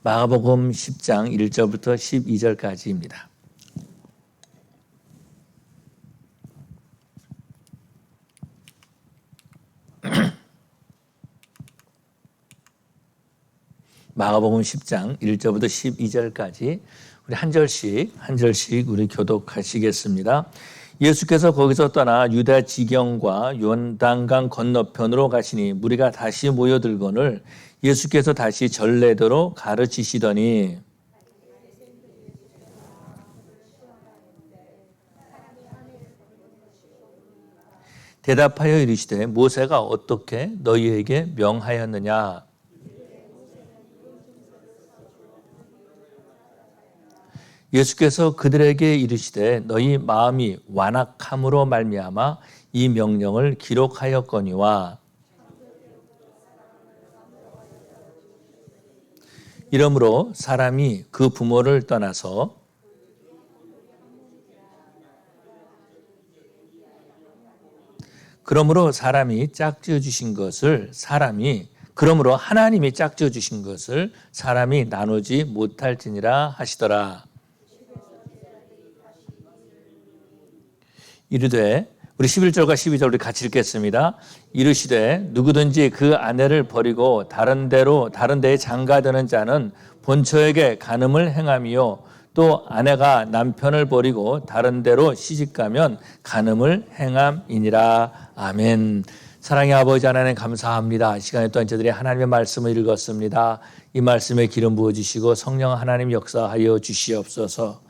마가복음 10장 1절부터 12절까지입니다. 마가복음 10장 1절부터 12절까지 우리 한 절씩 우리 교독하시겠습니다. 예수께서 거기서 떠나 유다 지경과 요단강 건너편으로 가시니 무리가 다시 모여들거늘 예수께서 다시 전례대로 가르치시더니 대답하여 이르시되 모세가 어떻게 너희에게 명하였느냐. 예수께서 그들에게 이르시되 너희 마음이 완악함으로 말미암아 이 명령을 기록하였거니와 이러므로 사람이 그 부모를 떠나서 그러므로 하나님이 짝지어 주신 것을 사람이 나누지 못할지니라 하시더라. 이르되 우리 11절과 12절 우리 같이 읽겠습니다. 이르시되 누구든지 그 아내를 버리고 다른 데에 장가드는 자는 본처에게 간음을 행하며 또 아내가 남편을 버리고 다른 데로 시집가면 간음을 행함이니라. 아멘. 사랑의 아버지 하나님 감사합니다. 이 시간에 또한 저희들이 하나님의 말씀을 읽었습니다. 이 말씀에 기름 부어주시고 성령 하나님 역사하여 주시옵소서.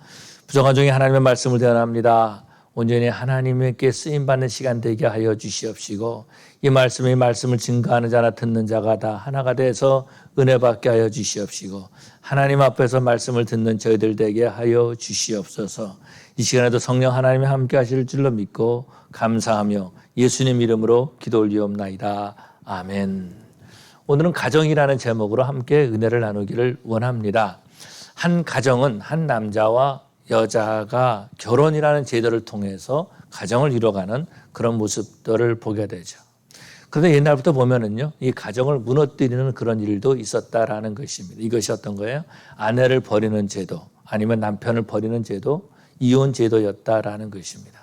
부정한 중에 하나님의 말씀을 대언합니다. 온전히 하나님께 쓰임받는 시간 되게 하여 주시옵시고 이 말씀을 증거하는 자나 듣는 자가 다 하나가 돼서 은혜 받게 하여 주시옵시고 하나님 앞에서 말씀을 듣는 저희들 되게 하여 주시옵소서. 이 시간에도 성령 하나님이 함께 하실 줄로 믿고 감사하며 예수님 이름으로 기도 올리옵나이다. 아멘. 오늘은 가정이라는 제목으로 함께 은혜를 나누기를 원합니다. 한 가정은 한 남자와 여자가 결혼이라는 제도를 통해서 가정을 이뤄가는 그런 모습들을 보게 되죠. 그런데 옛날부터 보면은요, 이 가정을 무너뜨리는 그런 일도 있었다라는 것입니다. 이것이 어떤 거예요? 아내를 버리는 제도, 아니면 남편을 버리는 제도, 이혼 제도였다라는 것입니다.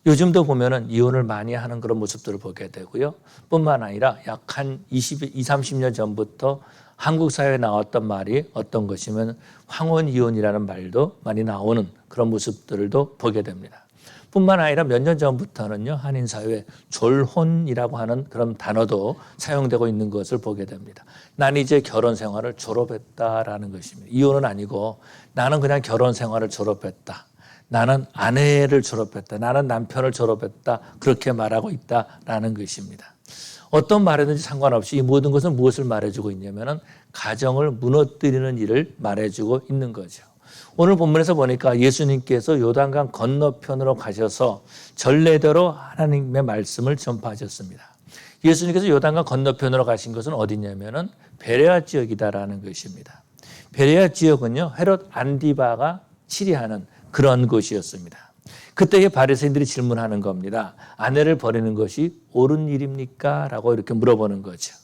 요즘도 보면은 이혼을 많이 하는 그런 모습들을 보게 되고요. 뿐만 아니라 약 한 30년 전부터 한국 사회에 나왔던 말이 어떤 것이면 황혼이혼이라는 말도 많이 나오는 그런 모습들도 보게 됩니다. 뿐만 아니라 몇 년 전부터는요, 한인 사회에 졸혼이라고 하는 그런 단어도 사용되고 있는 것을 보게 됩니다. 난 이제 결혼 생활을 졸업했다라는 것입니다. 이혼은 아니고 나는 그냥 결혼 생활을 졸업했다. 나는 아내를 졸업했다. 나는 남편을 졸업했다. 그렇게 말하고 있다라는 것입니다. 어떤 말이든지 상관없이 이 모든 것은 무엇을 말해주고 있냐면은 가정을 무너뜨리는 일을 말해주고 있는 거죠. 오늘 본문에서 보니까 예수님께서 요단강 건너편으로 가셔서 전례대로 하나님의 말씀을 전파하셨습니다. 예수님께서 요단강 건너편으로 가신 것은 어디냐면은 베레아 지역이다라는 것입니다. 베레아 지역은요, 헤롯 안디바가 치리하는 그런 곳이었습니다. 그때의 바리새인들이 질문하는 겁니다. 아내를 버리는 것이 옳은 일입니까? 라고 이렇게 물어보는 거죠.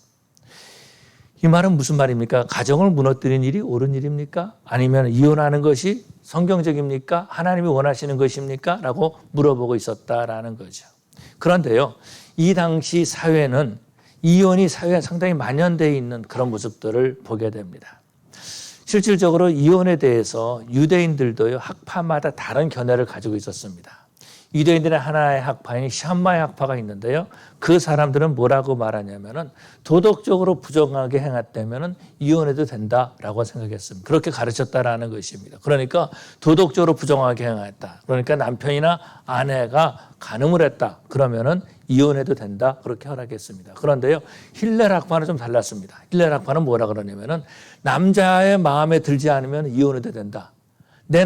이 말은 무슨 말입니까? 가정을 무너뜨리는 일이 옳은 일입니까? 아니면 이혼하는 것이 성경적입니까? 하나님이 원하시는 것입니까? 라고 물어보고 있었다라는 거죠. 그런데요, 이 당시 사회는 이혼이 사회에 상당히 만연되어 있는 그런 모습들을 보게 됩니다. 실질적으로 이혼에 대해서 유대인들도요, 학파마다 다른 견해를 가지고 있었습니다. 유대인들의 하나의 학파인 샴마의 학파가 있는데요. 그 사람들은 뭐라고 말하냐면은 도덕적으로 부정하게 행했다면은 이혼해도 된다라고 생각했습니다. 그렇게 가르쳤다라는 것입니다. 그러니까 도덕적으로 부정하게 행했다. 그러니까 남편이나 아내가 간음을 했다. 그러면은 이혼해도 된다. 그렇게 허락했습니다. 그런데요, 힐렐 학파는 좀 달랐습니다. 힐렐 학파는 뭐라 그러냐면은 남자의 마음에 들지 않으면 이혼해도 된다. 내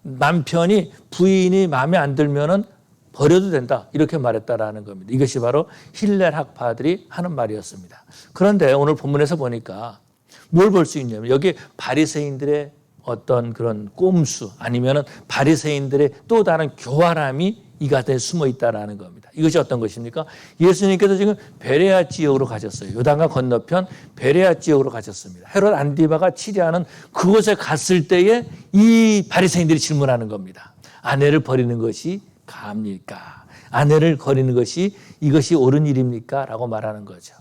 남편이 부인이 마음에 안 들면은 버려도 된다. 이렇게 말했다라는 겁니다. 이것이 바로 힐렐 학파들이 하는 말이었습니다. 그런데 오늘 본문에서 보니까 뭘 볼 수 있냐면 여기 바리새인들의 어떤 그런 꼼수 아니면은 바리새인들의 또 다른 교활함이 이 가운데 숨어 있다라는 겁니다. 이것이 어떤 것입니까? 예수님께서 지금 베레아 지역으로 가셨어요. 요단강 건너편 베레아 지역으로 가셨습니다. 헤롯 안디바가 치리하는 그곳에 갔을 때에 이 바리새인들이 질문하는 겁니다. 아내를 버리는 것이 가합니까? 아내를 버리는 것이 이것이 옳은 일입니까? 라고 말하는 거죠.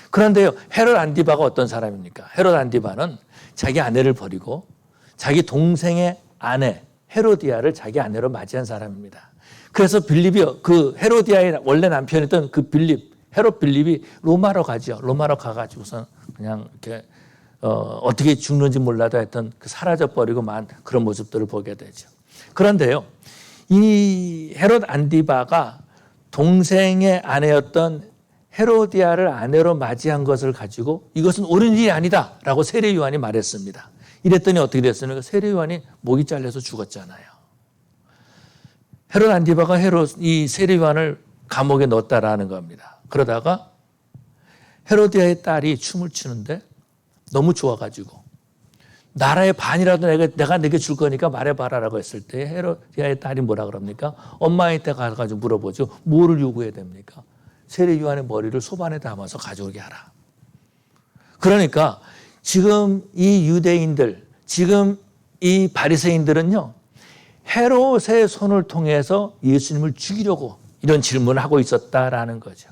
그런데요, 헤롯 안디바가 어떤 사람입니까? 헤롯 안디바는 자기 아내를 버리고 자기 동생의 아내 헤로디아를 자기 아내로 맞이한 사람입니다. 그래서 빌립이 그 헤로디아의 원래 남편이었던 그 헤롯 빌립이 로마로 가죠. 로마로 가가지고서 그냥 이렇게 어떻게 죽는지 몰라도 하여튼 사라져버리고 만 그런 모습들을 보게 되죠. 그런데요, 이 헤롯 안디바가 동생의 아내였던 헤로디아를 아내로 맞이한 것을 가지고 이것은 옳은 일이 아니다라고 세례 요한이 말했습니다. 이랬더니 어떻게 됐습니까? 세례 요한이 목이 잘려서 죽었잖아요. 헤롯 안디바가 이 세례 요한을 감옥에 넣었다라는 겁니다. 그러다가 헤로디아의 딸이 춤을 추는데 너무 좋아가지고 나라의 반이라도 내가 내게 줄 거니까 말해봐라라고 했을 때 헤로디아의 딸이 뭐라 그럽니까? 엄마한테 가가지고 물어보죠. 뭐를 요구해야 됩니까? 세례 요한의 머리를 소반에 담아서 가져오게 하라. 그러니까 지금 이 유대인들, 지금 이 바리새인들은요, 헤롯의 손을 통해서 예수님을 죽이려고 이런 질문을 하고 있었다라는 거죠.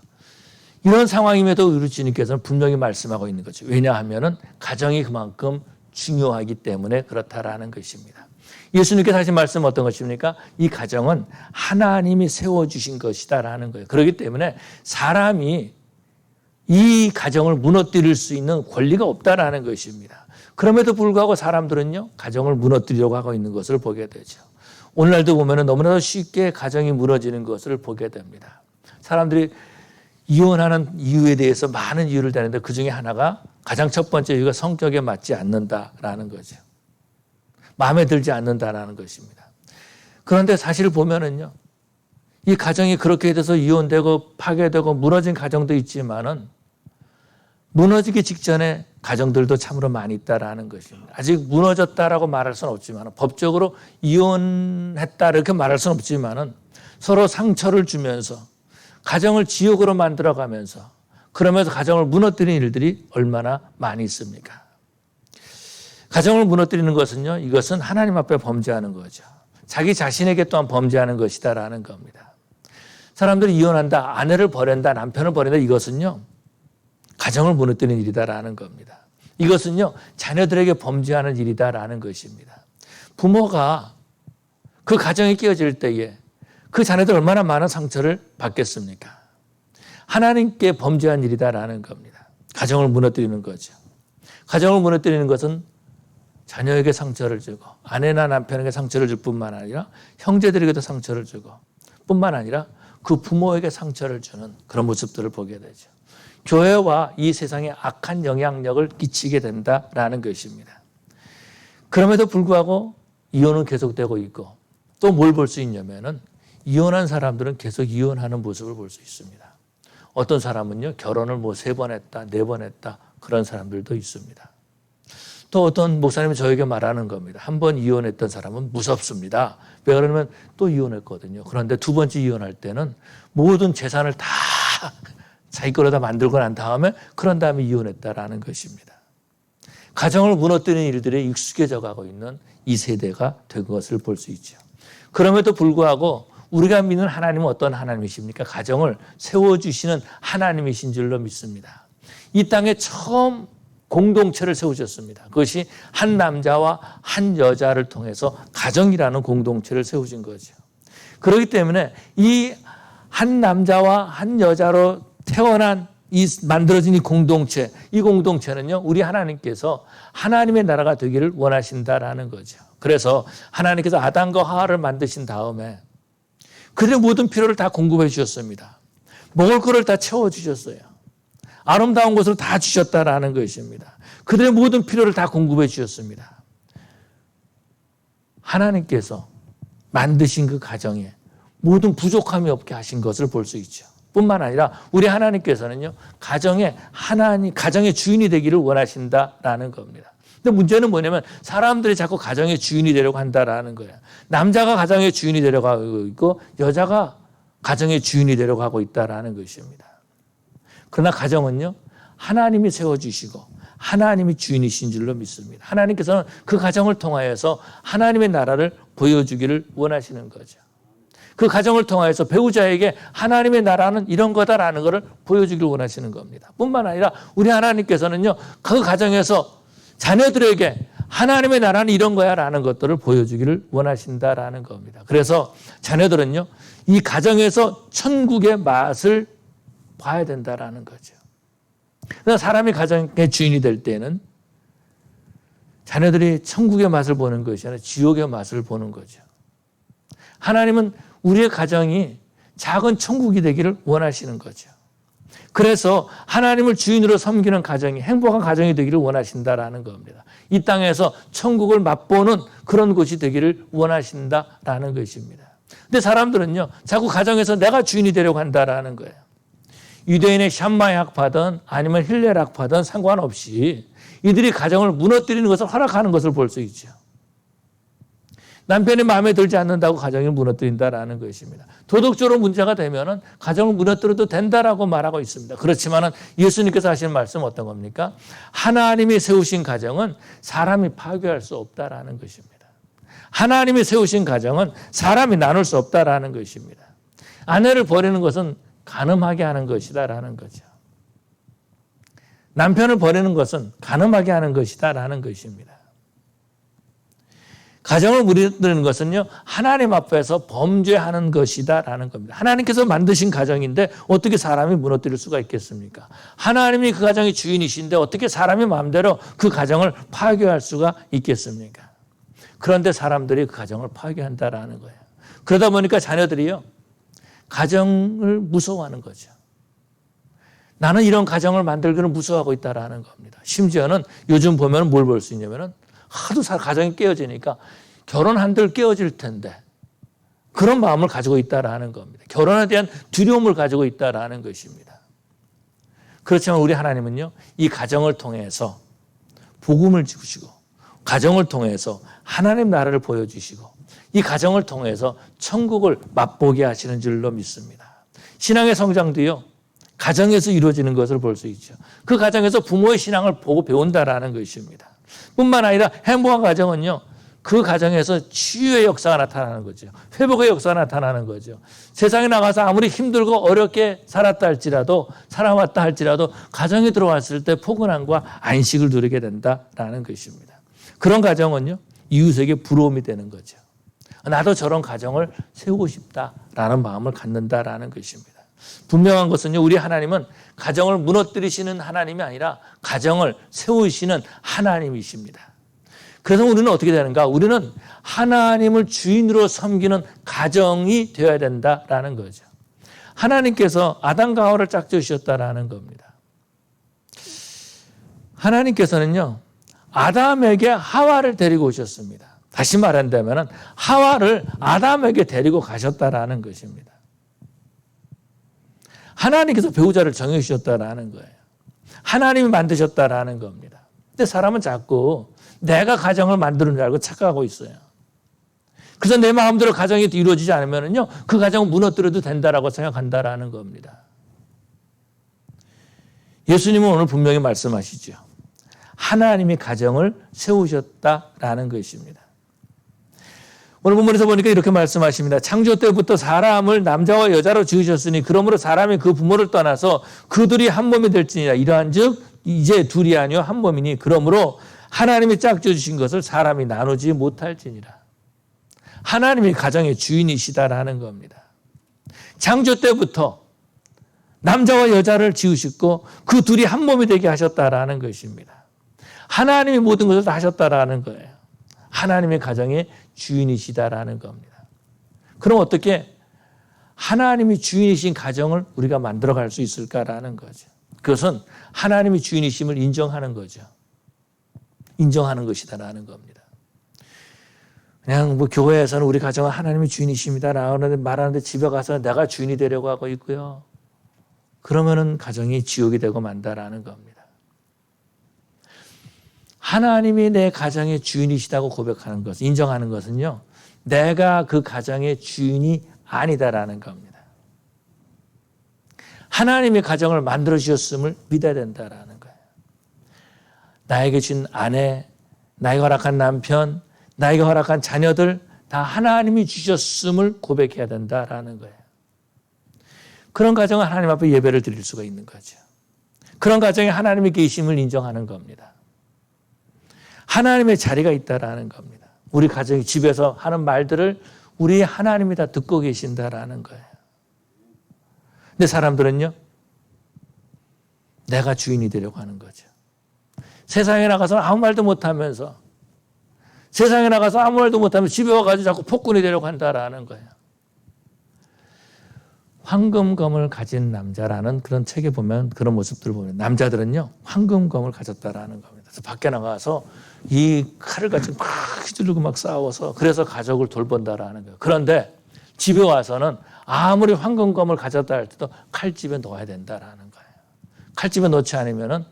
이런 상황임에도 우리 주님께서는 분명히 말씀하고 있는 거죠. 왜냐하면 가정이 그만큼 중요하기 때문에 그렇다라는 것입니다. 예수님께서 하신 말씀은 어떤 것입니까? 이 가정은 하나님이 세워주신 것이다라는 거예요. 그렇기 때문에 사람이 이 가정을 무너뜨릴 수 있는 권리가 없다라는 것입니다. 그럼에도 불구하고 사람들은요, 가정을 무너뜨리려고 하고 있는 것을 보게 되죠. 오늘날도 보면 너무나도 쉽게 가정이 무너지는 것을 보게 됩니다. 사람들이 이혼하는 이유에 대해서 많은 이유를 대는데 그 중에 하나가 가장 첫 번째 이유가 성격에 맞지 않는다라는 거죠. 마음에 들지 않는다라는 것입니다. 그런데 사실 보면은요, 이 가정이 그렇게 돼서 이혼되고 파괴되고 무너진 가정도 있지만은 무너지기 직전에 가정들도 참으로 많이 있다라는 것입니다. 아직 무너졌다라고 말할 수는 없지만 법적으로 이혼했다 이렇게 말할 수는 없지만은 서로 상처를 주면서 가정을 지옥으로 만들어가면서 그러면서 가정을 무너뜨리는 일들이 얼마나 많이 있습니까? 가정을 무너뜨리는 것은요, 이것은 하나님 앞에 범죄하는 거죠. 자기 자신에게 또한 범죄하는 것이다라는 겁니다. 사람들이 이혼한다, 아내를 버린다, 남편을 버린다, 이것은요, 가정을 무너뜨리는 일이다라는 겁니다. 이것은요, 자녀들에게 범죄하는 일이다라는 것입니다. 부모가 그 가정이 깨어질 때에 그 자녀들 얼마나 많은 상처를 받겠습니까? 하나님께 범죄한 일이다라는 겁니다. 가정을 무너뜨리는 거죠. 가정을 무너뜨리는 것은 자녀에게 상처를 주고 아내나 남편에게 상처를 줄 뿐만 아니라 형제들에게도 상처를 주고 뿐만 아니라 그 부모에게 상처를 주는 그런 모습들을 보게 되죠. 교회와 이 세상에 악한 영향력을 끼치게 된다라는 것입니다. 그럼에도 불구하고 이혼은 계속되고 있고 또 뭘 볼 수 있냐면은 이혼한 사람들은 계속 이혼하는 모습을 볼 수 있습니다. 어떤 사람은요, 결혼을 3번 했다, 4번 했다, 그런 사람들도 있습니다. 또 어떤 목사님이 저에게 말하는 겁니다. 한 번 이혼했던 사람은 무섭습니다. 왜 그러면 또 이혼했거든요. 그런데 2번째 이혼할 때는 모든 재산을 다 자기 거로 다 만들고 난 다음에 그런 다음에 이혼했다라는 것입니다. 가정을 무너뜨리는 일들에 익숙해져 가고 있는 이 세대가 된 것을 볼 수 있죠. 그럼에도 불구하고 우리가 믿는 하나님은 어떤 하나님이십니까? 가정을 세워주시는 하나님이신 줄로 믿습니다. 이 땅에 처음 공동체를 세우셨습니다. 그것이 한 남자와 한 여자를 통해서 가정이라는 공동체를 세우신 거죠. 그렇기 때문에 이 한 남자와 한 여자로 태어난 만들어진 이 공동체는요, 우리 하나님께서 하나님의 나라가 되기를 원하신다라는 거죠. 그래서 하나님께서 아담과 하와를 만드신 다음에 그들의 모든 필요를 다 공급해 주셨습니다. 먹을 거를 다 채워주셨어요. 아름다운 것을 다 주셨다라는 것입니다. 그들의 모든 필요를 다 공급해 주셨습니다. 하나님께서 만드신 그 가정에 모든 부족함이 없게 하신 것을 볼 수 있죠. 뿐만 아니라 우리 하나님께서는요, 가정의 주인이 되기를 원하신다라는 겁니다. 근데 문제는 뭐냐면 사람들이 자꾸 가정의 주인이 되려고 한다라는 거예요. 남자가 가정의 주인이 되려고 하고 있고 여자가 가정의 주인이 되려고 하고 있다라는 것입니다. 그러나 가정은요, 하나님이 세워주시고 하나님이 주인이신 줄로 믿습니다. 하나님께서는 그 가정을 통하여서 하나님의 나라를 보여주기를 원하시는 거죠. 그 가정을 통하여서 배우자에게 하나님의 나라는 이런 거다라는 것을 보여주기를 원하시는 겁니다. 뿐만 아니라 우리 하나님께서는요, 그 가정에서 자녀들에게 하나님의 나라는 이런 거야 라는 것들을 보여주기를 원하신다라는 겁니다. 그래서 자녀들은요, 이 가정에서 천국의 맛을 봐야 된다라는 거죠. 그래서 사람이 가정의 주인이 될 때는 자녀들이 천국의 맛을 보는 것이 아니라 지옥의 맛을 보는 거죠. 하나님은 우리의 가정이 작은 천국이 되기를 원하시는 거죠. 그래서 하나님을 주인으로 섬기는 가정이 행복한 가정이 되기를 원하신다라는 겁니다. 이 땅에서 천국을 맛보는 그런 곳이 되기를 원하신다라는 것입니다. 근데 사람들은요, 자꾸 가정에서 내가 주인이 되려고 한다라는 거예요. 유대인의 샴마이 학파든 아니면 힐렐 학파든 상관없이 이들이 가정을 무너뜨리는 것을 허락하는 것을 볼 수 있죠. 남편이 마음에 들지 않는다고 가정을 무너뜨린다라는 것입니다. 도덕적으로 문제가 되면은 가정을 무너뜨려도 된다라고 말하고 있습니다. 그렇지만은 예수님께서 하시는 말씀은 어떤 겁니까? 하나님이 세우신 가정은 사람이 파괴할 수 없다라는 것입니다. 하나님이 세우신 가정은 사람이 나눌 수 없다라는 것입니다. 아내를 버리는 것은 간음하게 하는 것이다라는 거죠. 남편을 버리는 것은 간음하게 하는 것이다라는 것입니다. 가정을 무너뜨리는 것은요, 하나님 앞에서 범죄하는 것이다라는 겁니다. 하나님께서 만드신 가정인데 어떻게 사람이 무너뜨릴 수가 있겠습니까? 하나님이 그 가정의 주인이신데 어떻게 사람이 마음대로 그 가정을 파괴할 수가 있겠습니까? 그런데 사람들이 그 가정을 파괴한다라는 거예요. 그러다 보니까 자녀들이요, 가정을 무서워하는 거죠. 나는 이런 가정을 만들기를 무서워하고 있다라는 겁니다. 심지어는 요즘 보면 뭘 볼 수 있냐면은 하도 가정이 깨어지니까 결혼한들 깨어질 텐데 그런 마음을 가지고 있다라는 겁니다. 결혼에 대한 두려움을 가지고 있다라는 것입니다. 그렇지만 우리 하나님은요, 이 가정을 통해서 복음을 주시고 가정을 통해서 하나님 나라를 보여주시고 이 가정을 통해서 천국을 맛보게 하시는 줄로 믿습니다. 신앙의 성장도요, 가정에서 이루어지는 것을 볼 수 있죠. 그 가정에서 부모의 신앙을 보고 배운다라는 것입니다. 뿐만 아니라 행복한 가정은요, 그 가정에서 치유의 역사가 나타나는 거죠. 회복의 역사가 나타나는 거죠. 세상에 나가서 아무리 힘들고 어렵게 살아왔다 할지라도 가정에 들어왔을 때 포근함과 안식을 누리게 된다라는 것입니다. 그런 가정은요, 이웃에게 부러움이 되는 거죠. 나도 저런 가정을 세우고 싶다라는 마음을 갖는다라는 것입니다. 분명한 것은요, 우리 하나님은 가정을 무너뜨리시는 하나님이 아니라 가정을 세우시는 하나님이십니다. 그래서 우리는 어떻게 되는가? 우리는 하나님을 주인으로 섬기는 가정이 되어야 된다라는 거죠. 하나님께서 아담과 하와를 짝지으셨다라는 겁니다. 하나님께서는요, 아담에게 하와를 데리고 오셨습니다. 다시 말한다면 하와를 아담에게 데리고 가셨다라는 것입니다. 하나님께서 배우자를 정해주셨다라는 거예요. 하나님이 만드셨다라는 겁니다. 근데 사람은 자꾸 내가 가정을 만드는 줄 알고 착각하고 있어요. 그래서 내 마음대로 가정이 이루어지지 않으면요, 그 가정은 무너뜨려도 된다라고 생각한다라는 겁니다. 예수님은 오늘 분명히 말씀하시죠. 하나님이 가정을 세우셨다라는 것입니다. 오늘 본문에서 보니까 이렇게 말씀하십니다. 창조 때부터 사람을 남자와 여자로 지으셨으니 그러므로 사람이 그 부모를 떠나서 그들이 한 몸이 될지니라. 이러한즉 이제 둘이 아니요 한 몸이니 그러므로 하나님이 짝지어 주신 것을 사람이 나누지 못할지니라. 하나님이 가정의 주인이시다라는 겁니다. 창조 때부터 남자와 여자를 지으셨고 그 둘이 한 몸이 되게 하셨다라는 것입니다. 하나님이 모든 것을 다 하셨다라는 거예요. 하나님의 가정의 주인이시다라는 겁니다. 그럼 어떻게 하나님이 주인이신 가정을 우리가 만들어갈 수 있을까라는 거죠. 그것은 하나님이 주인이심을 인정하는 거죠. 인정하는 것이다라는 겁니다. 그냥 교회에서는 우리 가정은 하나님이 주인이십니다라고 말하는데 집에 가서 내가 주인이 되려고 하고 있고요. 그러면은 가정이 지옥이 되고 만다라는 겁니다. 하나님이 내 가정의 주인이시다고 고백하는 것, 인정하는 것은요, 내가 그 가정의 주인이 아니다라는 겁니다. 하나님이 가정을 만들어 주셨음을 믿어야 된다라는 거예요. 나에게 준 아내, 나에게 허락한 남편, 나에게 허락한 자녀들 다 하나님이 주셨음을 고백해야 된다라는 거예요. 그런 가정은 하나님 앞에 예배를 드릴 수가 있는 거죠. 그런 가정에 하나님의 계심을 인정하는 겁니다. 하나님의 자리가 있다라는 겁니다. 우리 가정이 집에서 하는 말들을 우리 하나님이 다 듣고 계신다라는 거예요. 근데 사람들은요, 내가 주인이 되려고 하는 거죠. 세상에 나가서 아무 말도 못하면서, 세상에 나가서 아무 말도 못하면서 집에 와가지고 자꾸 폭군이 되려고 한다라는 거예요. 황금검을 가진 남자라는 그런 책에 보면 그런 모습들을 보면 남자들은요, 황금검을 가졌다라는 겁니다. 그래서 밖에 나가서 이 칼을 가지고 막 휘두르고 막 싸워서 그래서 가족을 돌본다라는 거예요. 그런데 집에 와서는 아무리 황금검을 가졌다 할 때도 칼집에 넣어야 된다라는 거예요. 칼집에 넣지 않으면은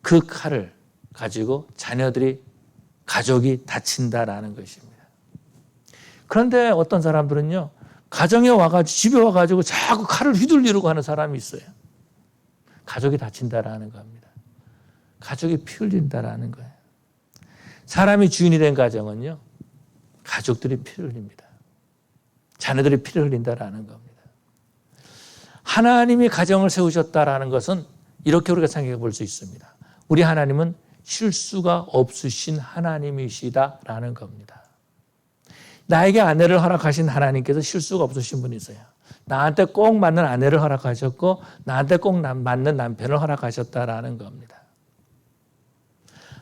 그 칼을 가지고 자녀들이, 가족이 다친다라는 것입니다. 그런데 어떤 사람들은요, 가정에 와가지고, 집에 와가지고 자꾸 칼을 휘둘리려고 하는 사람이 있어요. 가족이 다친다라는 겁니다. 가족이 피 흘린다라는 거예요. 사람이 주인이 된 가정은요, 가족들이 피를 흘립니다. 자녀들이 피를 흘린다라는 겁니다. 하나님이 가정을 세우셨다라는 것은 이렇게 우리가 생각해 볼 수 있습니다. 우리 하나님은 실수가 없으신 하나님이시다라는 겁니다. 나에게 아내를 허락하신 하나님께서 실수가 없으신 분이세요. 나한테 꼭 맞는 아내를 허락하셨고 나한테 꼭 맞는 남편을 허락하셨다라는 겁니다.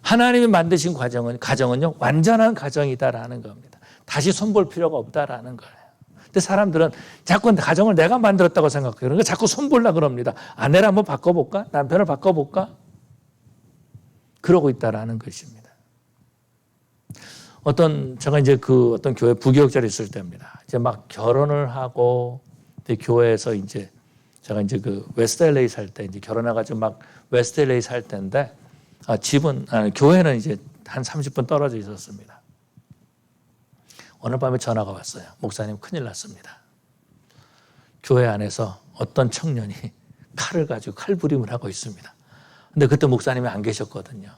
하나님이 만드신 가정은요, 완전한 가정이다라는 겁니다. 다시 손볼 필요가 없다라는 거예요. 근데 사람들은 자꾸 가정을 내가 만들었다고 생각해요. 그러니까 자꾸 손보려고 그럽니다. 아내를 한번 바꿔볼까? 남편을 바꿔볼까? 그러고 있다라는 것입니다. 제가 이제 어떤 교회 부교육자로 있을 때입니다. 이제 막 결혼을 하고, 교회에서 제가 웨스트 LA 살 때, 결혼해가지고 막 웨스트 LA 살 때인데, 교회는 이제 한 30분 떨어져 있었습니다. 어느 밤에 전화가 왔어요. 목사님 큰일 났습니다. 교회 안에서 어떤 청년이 칼을 가지고 칼부림을 하고 있습니다. 근데 그때 목사님이 안 계셨거든요.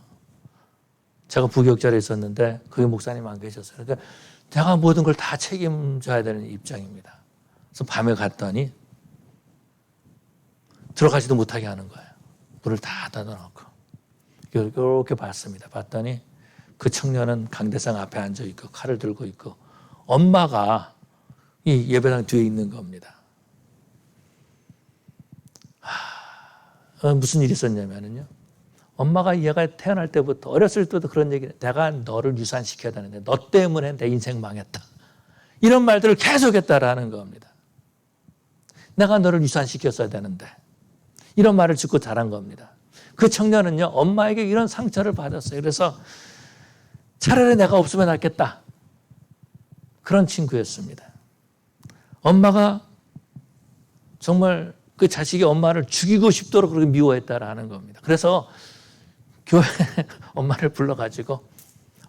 제가 부교육자로 있었는데 그게 목사님 안 계셨어요. 그러니까 제가 모든 걸 다 책임져야 되는 입장입니다. 그래서 밤에 갔더니 들어가지도 못하게 하는 거예요. 문을 다 닫아놓고. 이렇게 봤습니다. 봤더니 그 청년은 강대상 앞에 앉아 있고 칼을 들고 있고 엄마가 이 예배당 뒤에 있는 겁니다. 무슨 일이 있었냐면요. 엄마가 얘가 태어날 때부터 어렸을 때도 그런 얘기를, 내가 너를 유산시켜야 되는데 너 때문에 내 인생 망했다. 이런 말들을 계속 했다라는 겁니다. 내가 너를 유산시켰어야 되는데. 이런 말을 듣고 자란 겁니다. 그 청년은요, 엄마에게 이런 상처를 받았어요. 그래서 차라리 내가 없으면 낫겠다. 그런 친구였습니다. 엄마가 정말 그 자식이 엄마를 죽이고 싶도록 그렇게 미워했다라는 겁니다. 그래서 교회 엄마를 불러가지고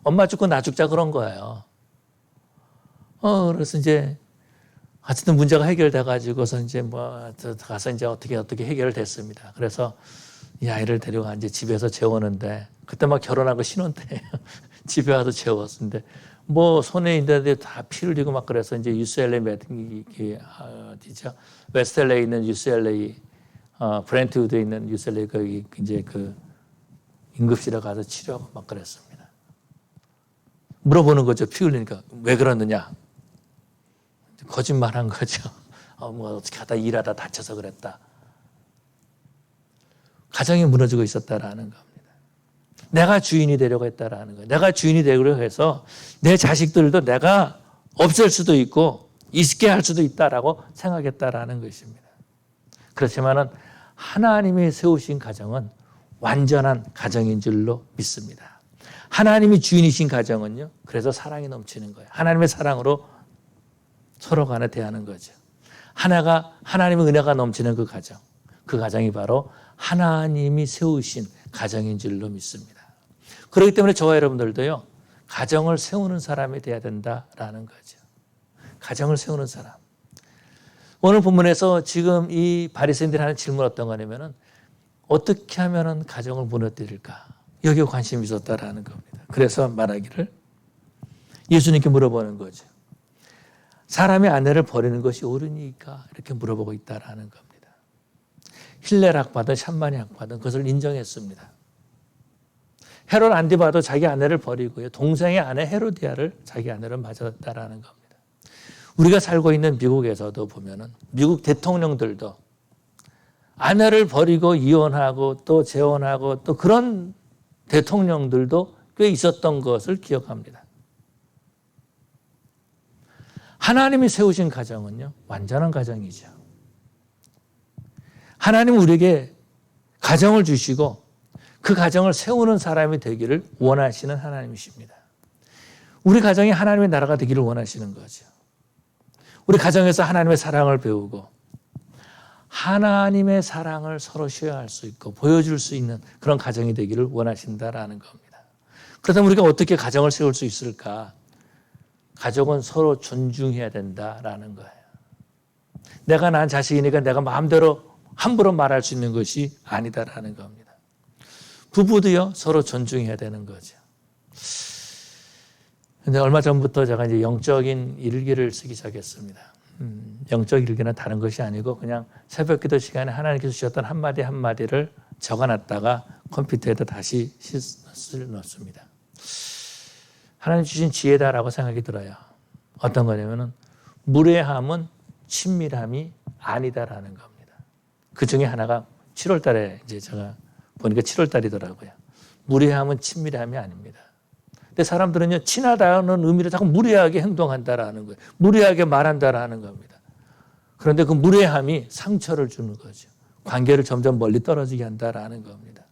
엄마 죽고 나 죽자 그런 거예요. 그래서 이제 하여튼 문제가 해결돼가지고서 가서 어떻게 해결됐습니다. 그래서 이 아이를 데려가 이제 집에서 재우는데 그때 막 결혼하고 신혼 때예요. 집에 와서 재웠는데 손에 있는데 다 피 흘리고 막 그래서 이제 UCLA 어디죠? 웨스트 LA에 있는 UCLA, 브렌트우드에 있는 UCLA 응급실에 가서 치료하고 막 그랬습니다. 물어보는 거죠. 피 흘리니까 왜 그러느냐? 거짓말한 거죠. 어떻게 하다 일하다 다쳐서 그랬다. 가정이 무너지고 있었다라는 겁니다. 내가 주인이 되려고 했다라는 거예요. 내가 주인이 되려고 해서 내 자식들도 내가 없앨 수도 있고 있게 할 수도 있다라고 생각했다라는 것입니다. 그렇지만은 하나님이 세우신 가정은 완전한 가정인 줄로 믿습니다. 하나님이 주인이신 가정은요, 그래서 사랑이 넘치는 거예요. 하나님의 사랑으로 서로 간에 대하는 거죠. 하나님의 은혜가 넘치는 그 가정이 바로 하나님이 세우신 가정인 줄로 믿습니다. 그렇기 때문에 저와 여러분들도요, 가정을 세우는 사람이 되어야 된다라는 거죠. 가정을 세우는 사람. 오늘 본문에서 지금 이 바리새인들이 하는 질문 어떤 거냐면은 어떻게 하면은 가정을 무너뜨릴까? 여기에 관심이 있었다라는 겁니다. 그래서 말하기를 예수님께 물어보는 거죠. 사람이 아내를 버리는 것이 옳으니까 이렇게 물어보고 있다라는 겁니다. 힐렐 학파든 샴마니 학파든 그것을 인정했습니다. 헤롯 안디바도 자기 아내를 버리고요. 동생의 아내 헤로디아를 자기 아내로 맞았다라는 겁니다. 우리가 살고 있는 미국에서도 보면은 미국 대통령들도 아내를 버리고 이혼하고 또 재혼하고 또 그런 대통령들도 꽤 있었던 것을 기억합니다. 하나님이 세우신 가정은요, 완전한 가정이죠. 하나님은 우리에게 가정을 주시고 그 가정을 세우는 사람이 되기를 원하시는 하나님이십니다. 우리 가정이 하나님의 나라가 되기를 원하시는 거죠. 우리 가정에서 하나님의 사랑을 배우고 하나님의 사랑을 서로 쉐어할 수 있고 보여줄 수 있는 그런 가정이 되기를 원하신다라는 겁니다. 그렇다면 우리가 어떻게 가정을 세울 수 있을까? 가족은 서로 존중해야 된다라는 거예요. 내가 낳은 자식이니까 내가 마음대로 함부로 말할 수 있는 것이 아니다라는 겁니다. 부부도요, 서로 존중해야 되는 거죠. 근데 얼마 전부터 제가 이제 영적인 일기를 쓰기 시작했습니다. 영적 일기는 다른 것이 아니고 그냥 새벽 기도 시간에 하나님께서 주셨던 한마디 한마디를 적어놨다가 컴퓨터에다 다시 넣습니다. 하나님 주신 지혜다라고 생각이 들어요. 어떤 거냐면은 무례함은 친밀함이 아니다라는 겁니다. 그 중에 하나가 7월 달에 이제 제가 보니까 7월 달이더라고요. 무례함은 친밀함이 아닙니다. 근데 사람들은요, 친하다는 의미를 자꾸 무례하게 행동한다라는 거예요. 무례하게 말한다라는 겁니다. 그런데 그 무례함이 상처를 주는 거죠. 관계를 점점 멀리 떨어지게 한다라는 겁니다.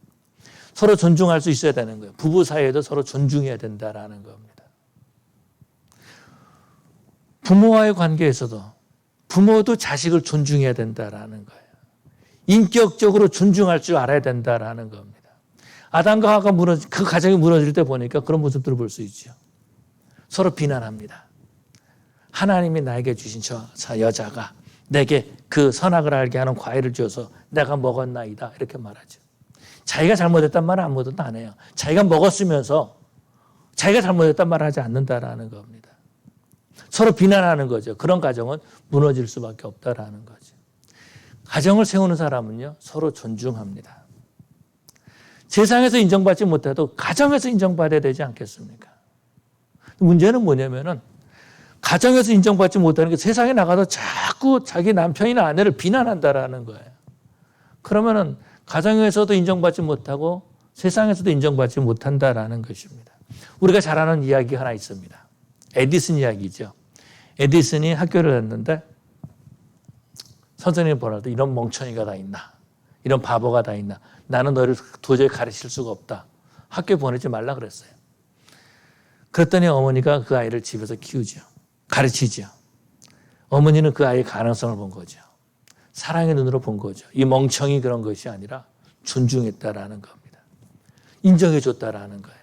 서로 존중할 수 있어야 되는 거예요. 부부 사이에도 서로 존중해야 된다라는 겁니다. 부모와의 관계에서도 부모도 자식을 존중해야 된다라는 거예요. 인격적으로 존중할 줄 알아야 된다라는 겁니다. 아담과 하와가 그 가정이 무너질 때 보니까 그런 모습들을 볼 수 있죠. 서로 비난합니다. 하나님이 나에게 주신 저 여자가 내게 그 선악을 알게 하는 과일을 줘서 내가 먹었나이다 이렇게 말하죠. 자기가 잘못했단 말은 아무도 안 해요. 자기가 먹었으면서 자기가 잘못했단 말을 하지 않는다라는 겁니다. 서로 비난하는 거죠. 그런 가정은 무너질 수밖에 없다라는 거죠. 가정을 세우는 사람은요, 서로 존중합니다. 세상에서 인정받지 못해도 가정에서 인정받아야 되지 않겠습니까? 문제는 뭐냐면은 가정에서 인정받지 못하는 게 세상에 나가서 자꾸 자기 남편이나 아내를 비난한다라는 거예요. 그러면은 가정에서도 인정받지 못하고 세상에서도 인정받지 못한다라는 것입니다. 우리가 잘 아는 이야기가 하나 있습니다. 에디슨 이야기죠. 에디슨이 학교를 갔는데 선생님이 보라도 이런 멍청이가 다 있나? 이런 바보가 다 있나? 나는 너를 도저히 가르칠 수가 없다. 학교에 보내지 말라 그랬어요. 그랬더니 어머니가 그 아이를 집에서 키우죠. 가르치죠. 어머니는 그 아이의 가능성을 본 거죠. 사랑의 눈으로 본 거죠. 이 멍청이 그런 것이 아니라 존중했다라는 겁니다. 인정해줬다라는 거예요.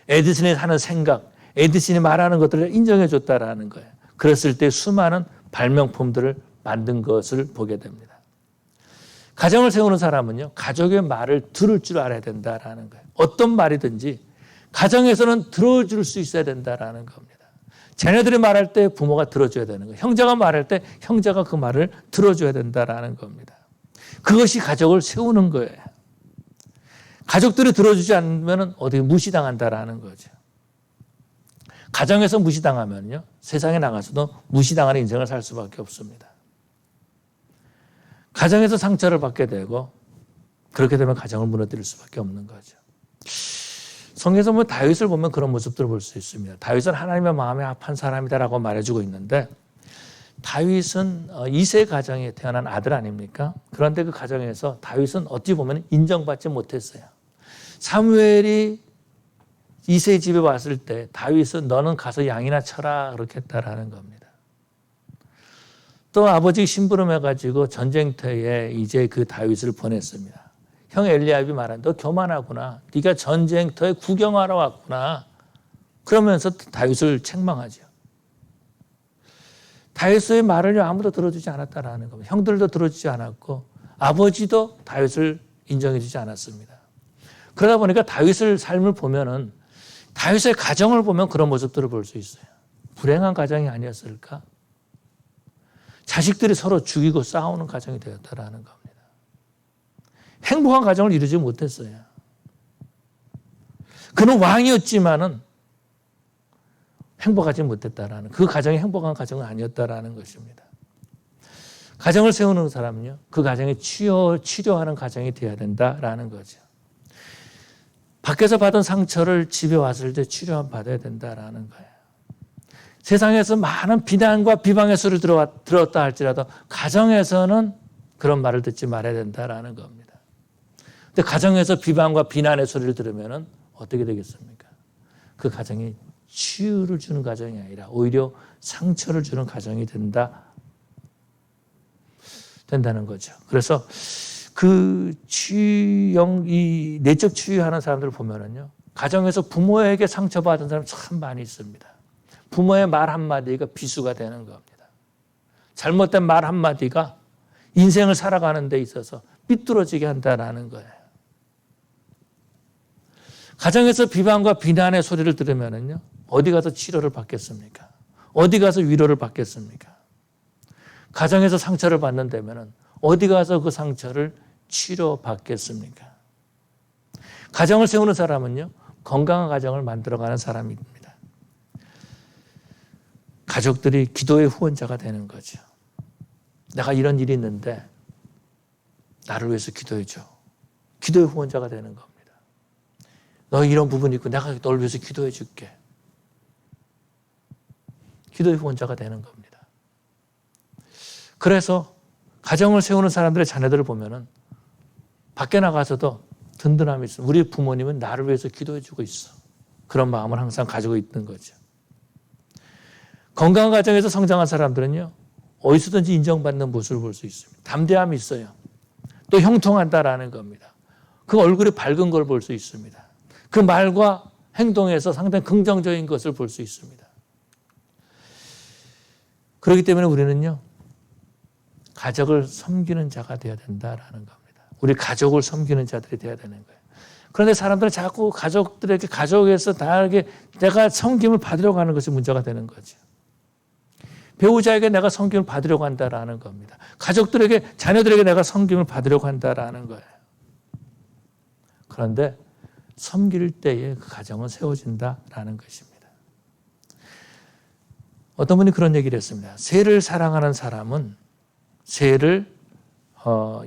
에디슨이 하는 생각, 에디슨이 말하는 것들을 인정해줬다라는 거예요. 그랬을 때 수많은 발명품들을 만든 것을 보게 됩니다. 가정을 세우는 사람은요, 가족의 말을 들을 줄 알아야 된다라는 거예요. 어떤 말이든지 가정에서는 들어줄 수 있어야 된다라는 겁니다. 자녀들이 말할 때 부모가 들어줘야 되는 거예요. 형제가 말할 때 형제가 그 말을 들어줘야 된다라는 겁니다. 그것이 가족을 세우는 거예요. 가족들이 들어주지 않으면 어디 무시당한다라는 거죠. 가정에서 무시당하면요, 세상에 나가서도 무시당하는 인생을 살 수밖에 없습니다. 가정에서 상처를 받게 되고 그렇게 되면 가정을 무너뜨릴 수밖에 없는 거죠. 성경에서 보면 다윗을 보면 그런 모습들을 볼 수 있습니다. 다윗은 하나님의 마음에 합한 사람이다라고 말해주고 있는데 다윗은 이세 가정에 태어난 아들 아닙니까? 그런데 그 가정에서 다윗은 어찌 보면 인정받지 못했어요. 사무엘이 이세 집에 왔을 때 다윗은 너는 가서 양이나 쳐라 그렇게 했다라는 겁니다. 또 아버지 심부름해가지고 전쟁터에 이제 그 다윗을 보냈습니다. 형 엘리압이 말한 너 교만하구나. 네가 전쟁터에 구경하러 왔구나. 그러면서 다윗을 책망하죠. 다윗의 말을 아무도 들어주지 않았다라는 겁니다. 형들도 들어주지 않았고 아버지도 다윗을 인정해 주지 않았습니다. 그러다 보니까 다윗의 삶을 보면은 다윗의 가정을 보면 그런 모습들을 볼 수 있어요. 불행한 가정이 아니었을까? 자식들이 서로 죽이고 싸우는 가정이 되었다라는 겁니다. 행복한 가정을 이루지 못했어요. 그는 왕이었지만은 행복하지 못했다라는, 그 가정이 행복한 가정은 아니었다라는 것입니다. 가정을 세우는 사람은요, 그 가정에 치료하는 가정이 되어야 된다라는 거죠. 밖에서 받은 상처를 집에 왔을 때 치료만 받아야 된다라는 거예요. 세상에서 많은 비난과 비방의 소리를 들었다 할지라도 가정에서는 그런 말을 듣지 말아야 된다라는 겁니다. 근데 가정에서 비방과 비난의 소리를 들으면 어떻게 되겠습니까? 그 가정이 치유를 주는 가정이 아니라 오히려 상처를 주는 가정이 된다는 거죠. 그래서 그 이 내적 치유하는 사람들을 보면은요, 가정에서 부모에게 상처받은 사람 참 많이 있습니다. 부모의 말 한마디가 비수가 되는 겁니다. 잘못된 말 한마디가 인생을 살아가는 데 있어서 삐뚤어지게 한다는 거예요. 가정에서 비방과 비난의 소리를 들으면은요, 어디 가서 치료를 받겠습니까? 어디 가서 위로를 받겠습니까? 가정에서 상처를 받는다면은 어디 가서 그 상처를 치료받겠습니까? 가정을 세우는 사람은요, 건강한 가정을 만들어가는 사람입니다. 가족들이 기도의 후원자가 되는 거죠. 내가 이런 일이 있는데 나를 위해서 기도해 줘. 기도의 후원자가 되는 겁니다. 너 이런 부분이 있고 내가 너를 위해서 기도해 줄게. 기도의 후원자가 되는 겁니다. 그래서 가정을 세우는 사람들의 자녀들을 보면은 밖에 나가서도 든든함이 있어. 우리 부모님은 나를 위해서 기도해 주고 있어. 그런 마음을 항상 가지고 있는 거죠. 건강한 가정에서 성장한 사람들은요, 어디서든지 인정받는 모습을 볼 수 있습니다. 담대함이 있어요. 또 형통한다라는 겁니다. 그 얼굴이 밝은 걸 볼 수 있습니다. 그 말과 행동에서 상당히 긍정적인 것을 볼 수 있습니다. 그렇기 때문에 우리는요, 가족을 섬기는 자가 되어야 된다라는 겁니다. 우리 가족을 섬기는 자들이 되어야 되는 거예요. 그런데 사람들은 자꾸 가족들에게, 가족에서 다르게 내가 섬김을 받으려고 하는 것이 문제가 되는 거죠. 배우자에게 내가 섬김을 받으려고 한다라는 겁니다. 가족들에게, 자녀들에게 내가 섬김을 받으려고 한다라는 거예요. 그런데 섬길 때에 그 가정은 세워진다라는 것입니다. 어떤 분이 그런 얘기를 했습니다. 새를 사랑하는 사람은 새를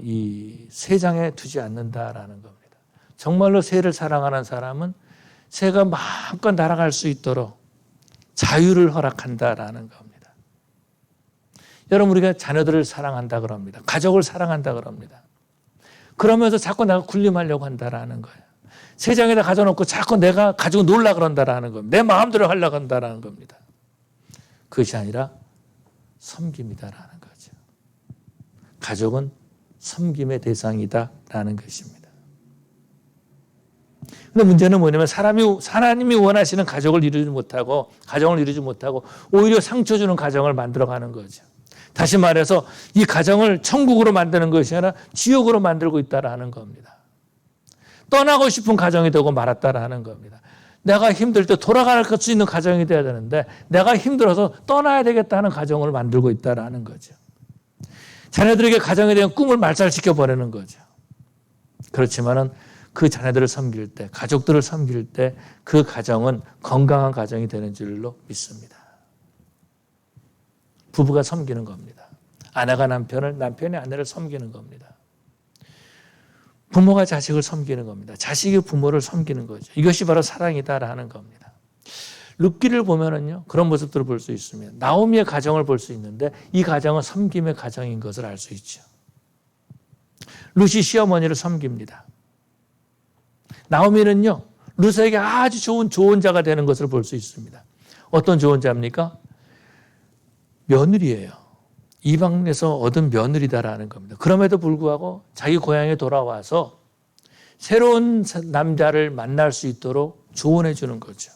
이 새장에 두지 않는다라는 겁니다. 정말로 새를 사랑하는 사람은 새가 마음껏 날아갈 수 있도록 자유를 허락한다라는 겁니다. 여러분, 우리가 자녀들을 사랑한다 그럽니다. 가족을 사랑한다 그럽니다. 그러면서 자꾸 내가 군림하려고 한다라는 거예요. 새장에다 가져놓고 자꾸 내가 가지고 놀라 그런다라는 겁니다. 내 마음대로 하려고 한다라는 겁니다. 그것이 아니라 섬김이다라는 거죠. 가족은 섬김의 대상이다라는 것입니다. 그런데 문제는 뭐냐면 하나님이 원하시는 가족을 이루지 못하고, 가정을 이루지 못하고 오히려 상처 주는 가정을 만들어가는 거죠. 다시 말해서 이 가정을 천국으로 만드는 것이 아니라 지옥으로 만들고 있다라는 겁니다. 떠나고 싶은 가정이 되고 말았다라는 겁니다. 내가 힘들 때 돌아갈 수 있는 가정이 돼야 되는데 내가 힘들어서 떠나야 되겠다는 가정을 만들고 있다라는 거죠. 자녀들에게 가정에 대한 꿈을 말살시켜 버리는 거죠. 그렇지만은 그 자녀들을 섬길 때, 가족들을 섬길 때 그 가정은 건강한 가정이 되는 줄로 믿습니다. 부부가 섬기는 겁니다. 아내가 남편을, 남편이 아내를 섬기는 겁니다. 부모가 자식을 섬기는 겁니다. 자식이 부모를 섬기는 거죠. 이것이 바로 사랑이다라는 겁니다. 룻기를 보면은요, 그런 모습들을 볼 수 있습니다. 나오미의 가정을 볼 수 있는데 이 가정은 섬김의 가정인 것을 알 수 있죠. 룻이 시어머니를 섬깁니다. 나오미는요, 룻에게 아주 좋은 조언자가 되는 것을 볼 수 있습니다. 어떤 조언자입니까? 며느리예요. 이방에서 얻은 며느리다라는 겁니다. 그럼에도 불구하고 자기 고향에 돌아와서 새로운 남자를 만날 수 있도록 조언해 주는 거죠.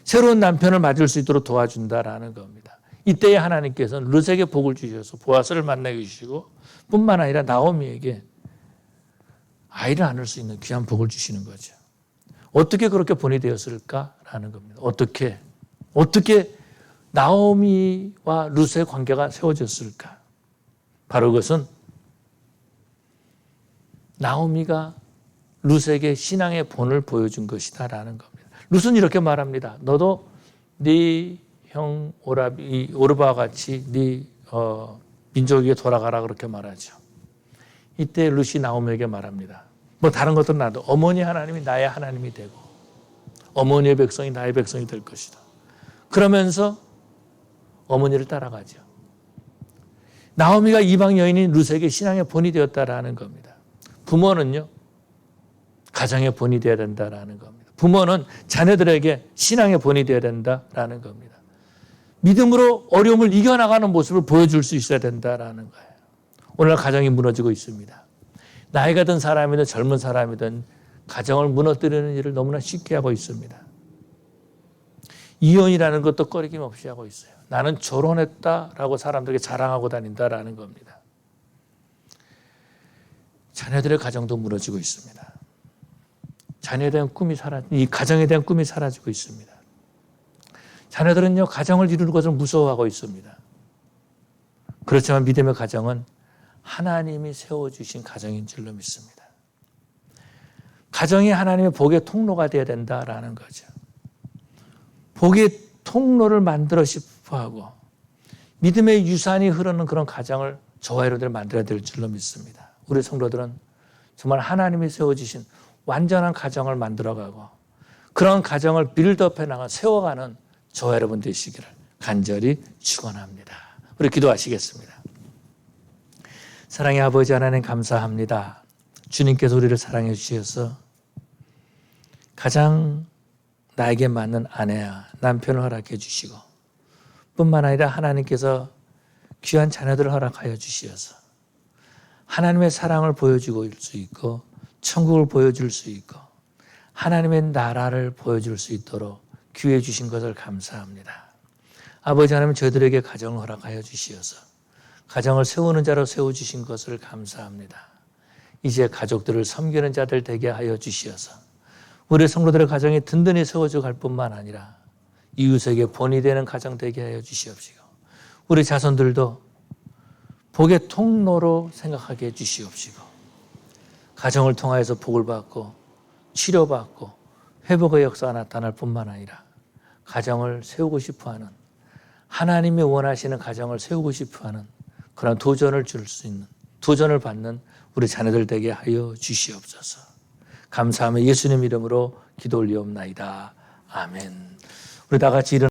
새로운 남편을 맞을 수 있도록 도와준다라는 겁니다. 이때에 하나님께서는 룻에게 복을 주셔서 보아스를 만나게 주시고 뿐만 아니라 나오미에게 아이를 안을 수 있는 귀한 복을 주시는 거죠. 어떻게 그렇게 본이 되었을까라는 겁니다. 어떻게 나오미와 룻의 관계가 세워졌을까? 바로 그것은 나오미가 룻에게 신앙의 본을 보여준 것이다라는 겁니다. 룻은 이렇게 말합니다. 너도 네 형 오르바와 같이 네 민족에게 돌아가라 그렇게 말하죠. 이때 룻이 나오미에게 말합니다. 뭐 다른 것도 나도 어머니 하나님이 나의 하나님이 되고 어머니의 백성이 나의 백성이 될 것이다. 그러면서 어머니를 따라가죠. 나오미가 이방 여인인 룻에게 신앙의 본이 되었다라는 겁니다. 부모는요, 가정의 본이 되어야 된다라는 겁니다. 부모는 자녀들에게 신앙의 본이 되어야 된다라는 겁니다. 믿음으로 어려움을 이겨나가는 모습을 보여줄 수 있어야 된다라는 거예요. 오늘 가정이 무너지고 있습니다. 나이가 든 사람이든 젊은 사람이든 가정을 무너뜨리는 일을 너무나 쉽게 하고 있습니다. 이혼이라는 것도 꺼리낌 없이 하고 있어요. 나는 결혼했다라고 사람들에게 자랑하고 다닌다라는 겁니다. 자녀들의 가정도 무너지고 있습니다. 자녀에 대한 꿈이 이 가정에 대한 꿈이 사라지고 있습니다. 자녀들은요, 가정을 이루는 것을 무서워하고 있습니다. 그렇지만 믿음의 가정은 하나님이 세워주신 가정인 줄로 믿습니다. 가정이 하나님의 복의 통로가 되어야 된다라는 거죠. 복의 통로를 만들어 싶어하고 믿음의 유산이 흐르는 그런 가정을 저와 여러분들이 만들어야 될 줄로 믿습니다. 우리 성도들은 정말 하나님이 세워주신 완전한 가정을 만들어가고 그런 가정을 빌드업해 나가 세워가는 저와 여러분 되시기를 간절히 축원합니다. 우리 기도하시겠습니다. 사랑의 아버지 하나님 감사합니다. 주님께서 우리를 사랑해 주셔서 가장 나에게 맞는 아내야 남편을 허락해 주시고 뿐만 아니라 하나님께서 귀한 자녀들을 허락하여 주시어서 하나님의 사랑을 보여주고 수 있고 천국을 보여줄 수 있고 하나님의 나라를 보여줄 수 있도록 기회해 주신 것을 감사합니다. 아버지 하나님 저희들에게 가정을 허락하여 주시어서 가정을 세우는 자로 세워주신 것을 감사합니다. 이제 가족들을 섬기는 자들 되게 하여 주시어서 우리 성도들의 가정이 든든히 세워져 갈 뿐만 아니라 이웃에게 본이 되는 가정 되게 하여 주시옵시고 우리 자손들도 복의 통로로 생각하게 해 주시옵시고 가정을 통하여서 복을 받고 치료받고 회복의 역사가 나타날 뿐만 아니라 가정을 세우고 싶어하는 하나님이 원하시는 가정을 세우고 싶어하는 그런 도전을 줄 수 있는 도전을 받는 우리 자녀들 되게 하여 주시옵소서. 감사하며 예수님 이름으로 기도 올리옵나이다. 아멘. 우리 다 같이 일어나